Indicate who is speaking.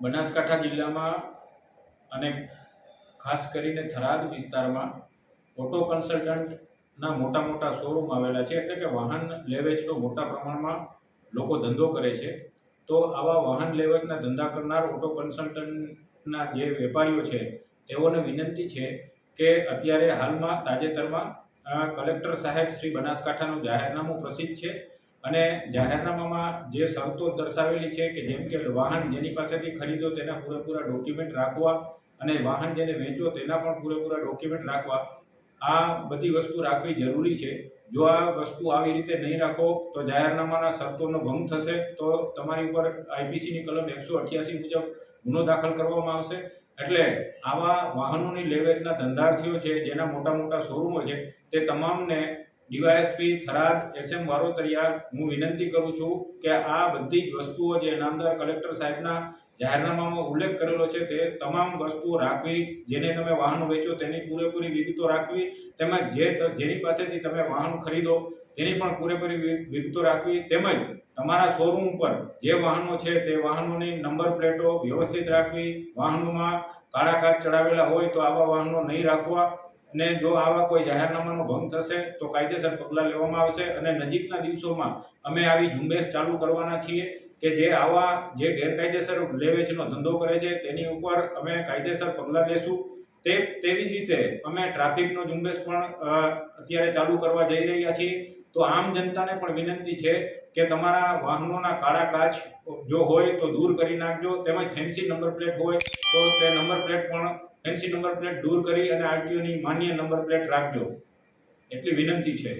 Speaker 1: બનાસકાંઠા જિલ્લામાં અને ખાસ કરીને થરાદ વિસ્તારમાં ઓટો કન્સલ્ટન્ટના મોટા મોટા શોરૂમ આવેલા છે, એટલે કે વાહન લેવેચનો મોટા પ્રમાણમાં લોકો ધંધો કરે છે. તો આવા વાહન લેવેચના ધંધા કરનાર ઓટો કન્સલ્ટન્ટના જે વેપારીઓ છે તેઓને વિનંતી છે કે અત્યારે હાલમાં તાજેતરમાં કલેક્ટર સાહેબ શ્રી બનાસકાંઠાનું જાહેરનામું પ્રસિદ્ધ છે અને જાહેરનામામાં જે શરતો દર્શાવેલી છે કે જેમ કે વાહન જેની પાસેથી ખરીદો તેના પૂરેપૂરા ડોક્યુમેન્ટ રાખવા અને વાહન જેને વેચો તેના પણ પૂરેપૂરા ડોક્યુમેન્ટ રાખવા, આ બધી વસ્તુ રાખવી જરૂરી છે. જો આ વસ્તુ આવી રીતે નહીં રાખો તો જાહેરનામાના શરતોનો ભંગ થશે, તો તમારી ઉપર આઈપીસીની કલમ 188 મુજબ ગુનો દાખલ કરવામાં આવશે. એટલે આવા વાહનોની લેવેચના ધંધાર્થીઓ છે, જેના મોટા મોટા શોરૂમો છે, તે તમામને ડીવાયએસપી થરાદ એસએમ વારોતરિયા હું વિનંતી કરું છું કે આ બધી જ વસ્તુઓ જે નામદાર કલેક્ટર સાહેબના જાહેરનામામાં ઉલ્લેખ કરેલો છે તે તમામ વસ્તુઓ રાખવી, જેને તમે વાહનો વેચો તેની પૂરેપૂરી વિગતો રાખવી, તેમજ જેની પાસેથી તમે વાહન ખરીદો તેની પણ પૂરેપૂરી વિગતો રાખવી, તેમજ તમારા શોરૂમ પર જે વાહનો છે તે વાહનોની નંબર પ્લેટો વ્યવસ્થિત રાખવી. વાહનોમાં કાળા કાચ ચડાવેલા હોય તો આવા વાહનો નહીં રાખવા અને જો આવા કોઈ જાહેરનામાનો ભંગ થશે તો કાયદેસર પગલાં લેવામાં આવશે. અને નજીકના દિવસોમાં અમે આવી ઝુંબેશ ચાલુ કરવાના છીએ કે જે ગેરકાયદેસર લેવેચનો ધંધો કરે છે તેની ઉપર અમે કાયદેસર પગલાં લેશું. તેવી જ રીતે અમે ટ્રાફિકનો ઝુંબેશ પણ અત્યારે ચાલુ કરવા જઈ રહ્યા છીએ. તો આમ જનતાને પણ વિનંતી છે કે તમારા વાહનોના કાળા કાચ જો હોય તો દૂર કરી નાખજો, તેમજ ફેન્સી નંબર પ્લેટ હોય તો તે નંબર પ્લેટ પણ ફેન્સી નંબર પ્લેટ દૂર કરી અને આરટીઓની માન્ય નંબર પ્લેટ રાખજો, એટલી વિનંતી છે.